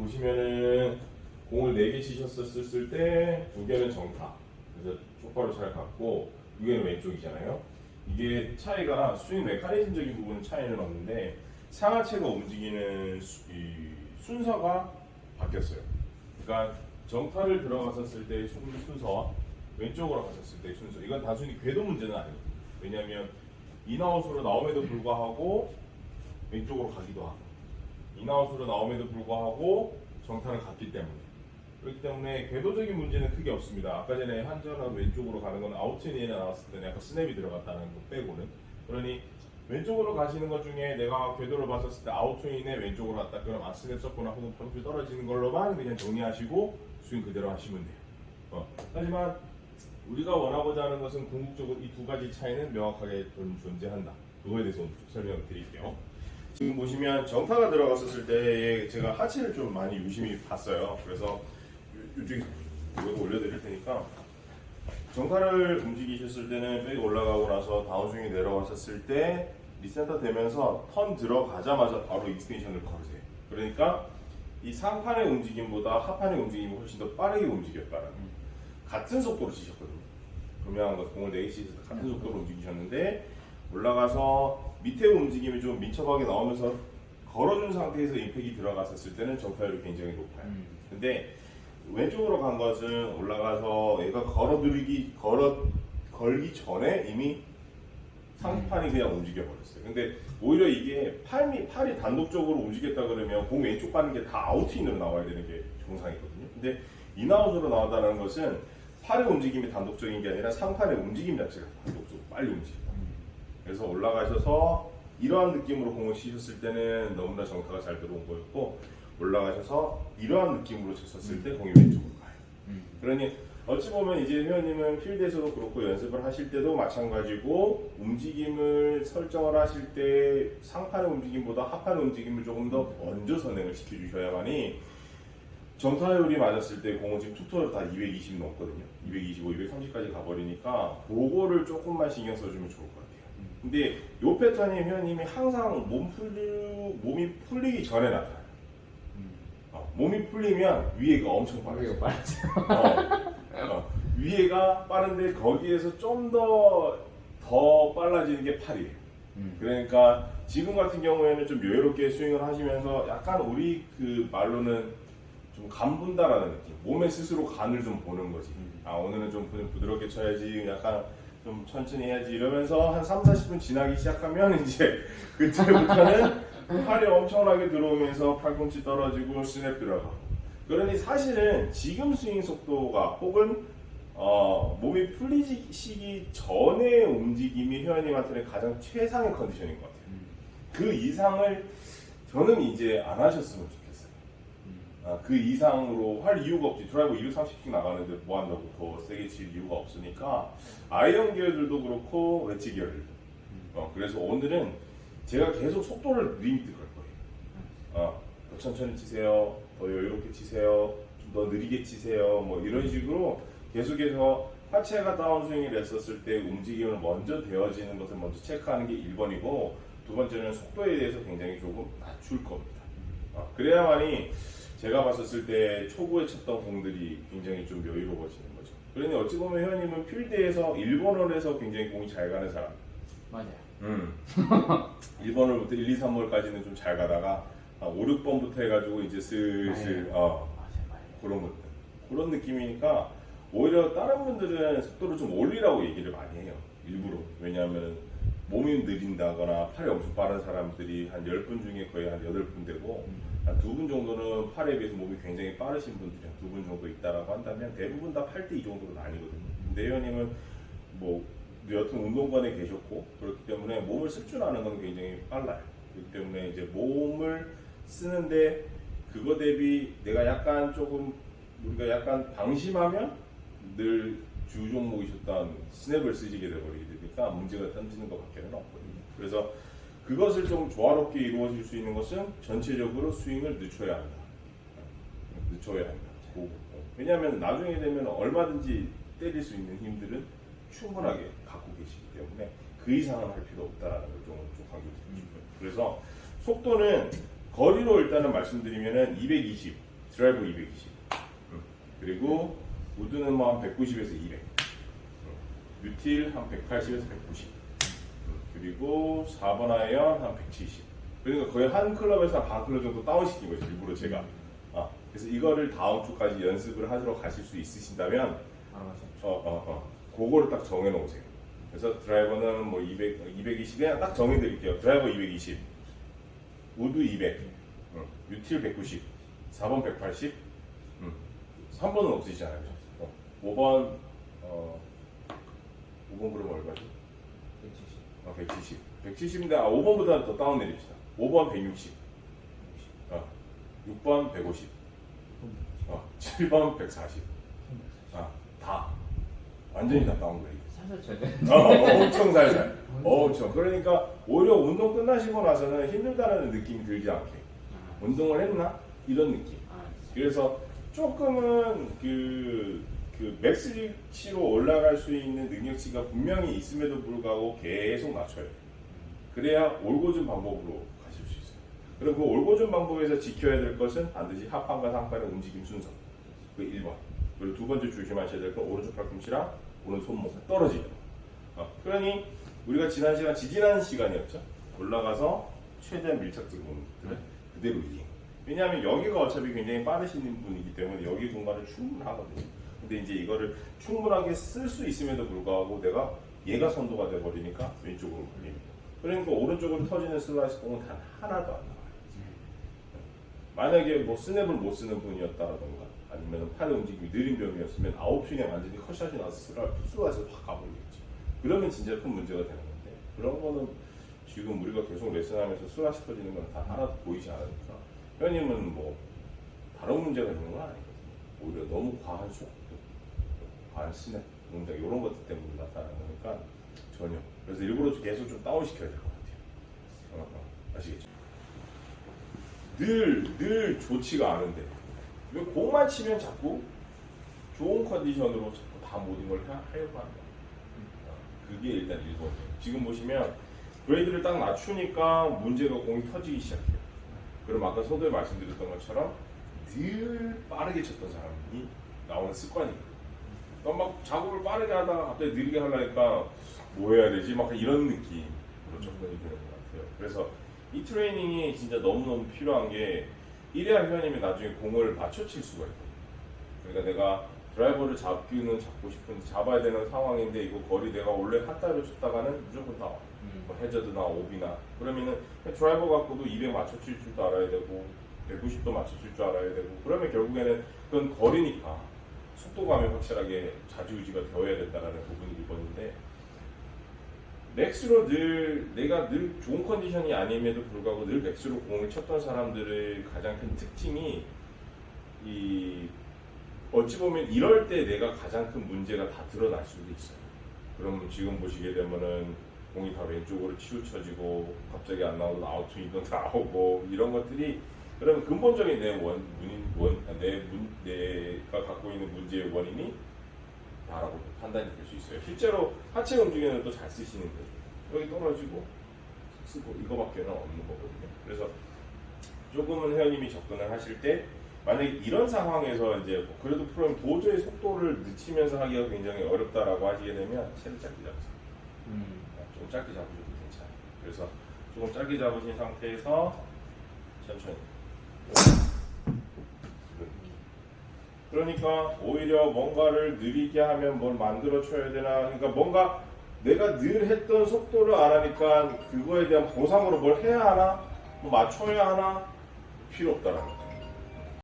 보시면은 공을 4개 치셨었을 때 2개는 정타. 그래서 똑바로 잘 갔고 2개는 왼쪽이잖아요. 이게 차이가 스윙 메커니즘적인 부분은 차이는 없는데 상하체가 움직이는 이 순서가 바뀌었어요. 그러니까 정타를 들어갔었을 때의 순서와 왼쪽으로 갔었을 때의 순서. 이건 단순히 궤도 문제는 아니에요. 왜냐하면 인아웃으로 나옴에도 불구하고 왼쪽으로 가기도 하고 인아웃으로 나옴에도 불구하고 정타를 갔기 때문에 그렇기 때문에 궤도적인 문제는 크게 없습니다. 아까 전에 한전은 왼쪽으로 가는 건 아웃앤인에 나왔을 때는 약간 스냅이 들어갔다는 거 빼고는 그러니 왼쪽으로 가시는 것 중에 내가 궤도를 봤었을 때 아웃앤인에 왼쪽으로 갔다 그럼 스냅 썼거나 혹은 펌프 떨어지는 걸로만 그냥 정리하시고 스윙 그대로 하시면 돼요. 하지만 우리가 원하고자 하는 것은 궁극적으로 이 두 가지 차이는 명확하게 존재한다. 그거에 대해서 좀 설명을 드릴게요. 지금 보시면 정타가 들어갔었을 때 제가 하체를 좀 많이 유심히 봤어요. 그래서 이쪽에 이거 올려드릴 테니까 정타를 움직이셨을 때는 백이 올라가고 나서 다운스윙이 내려왔었을 때 리센터 되면서 턴 들어가자마자 바로 익스텐션을 걸으세요. 그러니까 이 상판의 움직임보다 하판의 움직임이 훨씬 더 빠르게 움직였다는 같은 속도로 치셨거든요. 분명한 것 공을 4개 치셔서 같은 속도로 움직이셨는데 올라가서 밑에 움직임이 좀 민첩하게 나오면서 걸어준 상태에서 임팩이 들어갔었을 때는 정타율이 굉장히 높아요. 근데 왼쪽으로 간 것은 올라가서 얘가 걸기 전에 이미 상판이 그냥 움직여 버렸어요. 근데 오히려 이게 팔이 단독적으로 움직였다 그러면 공 왼쪽 가는 게 다 아웃인으로 나와야 되는 게 정상이거든요. 근데 인아웃으로 나온다는 것은 팔의 움직임이 단독적인 게 아니라 상판의 움직임 자체가 단독적으로 빨리 움직인다. 그래서 올라가셔서 이러한 느낌으로 공을 치셨을 때는 너무나 정타가 잘 들어온 거였고 올라가셔서 이러한 느낌으로 쳤었을 때 공이 왼쪽으로 가요. 그러니 어찌 보면 이제 회원님은 필드에서도 그렇고 연습을 하실 때도 마찬가지고 움직임을 설정을 하실 때 상판의 움직임보다 하판의 움직임을 조금 더 먼저 선행을 시켜주셔야만이 정타율이 맞았을 때 공은 지금 투토를 다 220 넘거든요. 225, 230까지 가버리니까 그거를 조금만 신경 써주면 좋을 것 같아요. 근데 이 패턴이 회원님이 항상 몸이 풀리기 전에 나타나요. 몸이 풀리면 위에가 엄청 빠르죠. 위에가 빠른데 거기에서 좀 더 빨라지는 게 팔이에요. 그러니까 지금 같은 경우에는 좀 여유롭게 스윙을 하시면서 약간 우리 그 말로는 좀 간 분다라는 느낌. 몸에 스스로 간을 좀 보는 거지. 오늘은 좀 부드럽게 쳐야지. 약간 좀 천천히 해야지. 이러면서 한 3, 40분 지나기 시작하면 이제 그때부터는 팔이 엄청나게 들어오면서 팔꿈치 떨어지고 스냅 들어가고. 그러니 사실은 지금 스윙 속도가 혹은 몸이 풀리시기 전의 움직임이 회원님한테는 가장 최상의 컨디션인 것 같아요. 그 이상을 저는 이제 안 하셨으면 좋겠어요. 그 이상으로 할 이유가 없지. 드라이버 230씩 나가는데 뭐 한다고 더 세게 칠 이유가 없으니까 아이언 기어들도 그렇고 웨지 기어들도. 그래서 오늘은 제가 계속 속도를 리미트 걸 거예요. 더 천천히 치세요. 더 여유롭게 치세요. 좀 더 느리게 치세요. 뭐 이런 식으로 계속해서 하체가 다운스윙을 했었을 때 움직임을 먼저 되어지는 것을 먼저 체크하는 게 1번이고 두 번째는 속도에 대해서 굉장히 조금 낮출 겁니다. 그래야만이 제가 봤었을 때 초구에 쳤던 공들이 굉장히 좀 여유로워지는 거죠. 그러니 어찌 보면 회원님은 필드에서 1번홀에서 굉장히 공이 잘 가는 사람. 맞아요. 1번홀부터 1, 2, 3번까지는 좀 잘 가다가 5, 6번부터 해가지고 이제 슬슬 그런 것들 그런 느낌이니까 오히려 다른 분들은 속도를 좀 올리라고 얘기를 많이 해요. 일부러. 왜냐하면 몸이 느린다거나 팔이 엄청 빠른 사람들이 한 10분 중에 거의 한 8분 되고 한 2분 정도는 팔에 비해서 몸이 굉장히 빠르신 분들이 한 2분 정도 있다라고 한다면 대부분 다 8대 2 정도로 나뉘거든요. 근데 회원님은 뭐 여튼 운동관에 계셨고 그렇기 때문에 몸을 습준하는 건 굉장히 빨라요. 그렇기 때문에 이제 몸을 쓰는데 그거 대비 내가 약간 조금 우리가 약간 방심하면 늘 주 종목이셨던 스냅을 쓰시게 되버리게 되니까 문제가 던지는 것밖에는 없거든요. 그래서 그것을 좀 조화롭게 이루어질 수 있는 것은 전체적으로 스윙을 늦춰야 한다. 늦춰야 한다. 왜냐하면 나중에 되면 얼마든지 때릴 수 있는 힘들은 충분하게 갖고 계시기 때문에 그 이상은 할 필요 없다라는 걸 좀 강조드리고 싶어요. 그래서 속도는 거리로 일단은 말씀드리면은 220 드라이버 220. 그리고 우드는 뭐 한 190에서 200. 뉴틸 한 180에서 190. 그리고 4번 아이언 한 170. 그러니까 거의 한 클럽에서 반 클럽 정도 다운시킨 거죠, 일부러 제가. 그래서 이거를 다음 주까지 연습을 하러 가실 수 있으신다면, 그거를 딱 정해놓으세요. 그래서 드라이버는 뭐 220 그냥 딱 정해드릴게요. 드라이버 220, 우드 200, 뉴틸 190, 4번 180, 3번은 없으시잖아요. 5번 5번 그러면 얼마죠? 170. 170인데 5번보다 더 다운 내립시다. 5번 160, 6번 150, 7번 140. 다 완전히 다 다운 그레이드. 살살 쳐야 돼. 엄청 살살. 엄청. 그러니까 오히려 운동 끝나시고 나서는 힘들다는 느낌이 들지 않게. 운동을 했나? 이런 느낌. 그래서 조금은 그 맥스리치로 올라갈 수 있는 능력치가 분명히 있음에도 불구하고 계속 낮춰요. 그래야 올고준 방법으로 가실 수 있어요. 그리고 그 올고준 방법에서 지켜야 될 것은 반드시 하판과 상판의 움직임 순서. 그 1번. 그리고 두 번째 조심하셔야 될 건 오른쪽 팔꿈치랑 오른손 손목 떨어지는 거. 그러니 우리가 지난 시간이었죠. 올라가서 최대한 밀착적인 몸을 그대로 이행. 왜냐하면 여기가 어차피 굉장히 빠르신 분이기 때문에 여기 공간은 충분하거든요. 근데 이제 이거를 충분하게 쓸 수 있음에도 불구하고 내가 얘가 선도가 돼버리니까 왼쪽으로 걸립니다. 그러니까 오른쪽으로 터지는 슬라이스 공은 단 하나도 안 나와요. 만약에 뭐 스냅을 못 쓰는 분이었다라던가 아니면 팔의 움직임이 느린 병이었으면 아웃스윙에 완전히 컷샷이 나서 슬라이스가 확 가버리겠죠. 그러면 진짜 큰 문제가 되는 건데 그런 거는 지금 우리가 계속 레슨하면서 슬라이스 터지는 건 다 하나도 보이지 않으니까 회원님은 뭐 다른 문제가 있는 건 아니거든요. 오히려 너무 과한 속도, 과한 스냅 동작 이런 것들 때문에 나타나는 거니까 전혀. 그래서 일부러 계속 좀 다운시켜야 될 것 같아요. 아시겠죠? 늘 좋지가 않은데 왜 공만 치면 자꾸 좋은 컨디션으로 자꾸 다 모든 걸 하려고 한다. 그게 일단 1번이에요. 지금 보시면 그레이드를 딱 낮추니까 문제가 공이 터지기 시작해요. 그럼 아까 서두에 말씀드렸던 것처럼 늘 빠르게 쳤던 사람이 나오는 습관이에요. 그러니까 막 작업을 빠르게 하다가 갑자기 느리게 하려니까 뭐 해야 되지? 막 이런 느낌으로 접근이 되는 것 같아요. 그래서 이 트레이닝이 진짜 너무너무 필요한 게 이래야 회원님이 나중에 공을 맞춰 칠 수가 있거든요. 그러니까 내가 드라이버를 잡고 싶은데 잡아야 되는 상황인데 이거 거리 내가 원래 핫다이로 쳤다가는 무조건 나와. 뭐 해저드나 오비나 그러면은 드라이버 갖고도 200 맞춰 칠 줄도 알아야 되고 190도 맞춰 칠 줄 알아야 되고 그러면 결국에는 그건 거리니까 속도감이 확실하게 좌지우지가 되어야 된다는 부분이 1번인데 맥스로 내가 늘 좋은 컨디션이 아님에도 불구하고 늘 맥스로 공을 쳤던 사람들의 가장 큰 특징이 어찌 보면 이럴 때 내가 가장 큰 문제가 다 드러날 수도 있어요. 그러면 지금 보시게 되면은 공이 다 왼쪽으로 치우쳐지고 갑자기 안 나오던 아웃스윙도 나오고 이런 것들이 그러면 근본적인 내가 갖고 있는 문제의 원인이 다라고 판단이 될 수 있어요. 실제로 하체 움직임은 또 잘 쓰시는데 여기 떨어지고 쓰고 이거밖에는 없는 거거든요. 그래서 조금은 회원님이 접근을 하실 때 만약에 이런 상황에서 이제 그래도 프로님 도저히 속도를 늦추면서 하기가 굉장히 어렵다라고 하시게 되면 채를 짧게 잡으세요. 좀 짧게 잡으셔도 괜찮아요. 그래서 조금 짧게 잡으신 상태에서 천천히. 그러니까 오히려 뭔가를 느리게 하면 뭘 만들어 쳐야 되나. 그러니까 뭔가 내가 늘 했던 속도를 안 하니까 그거에 대한 보상으로 뭘 해야 하나, 뭐 맞춰야 하나 필요 없다라는 거.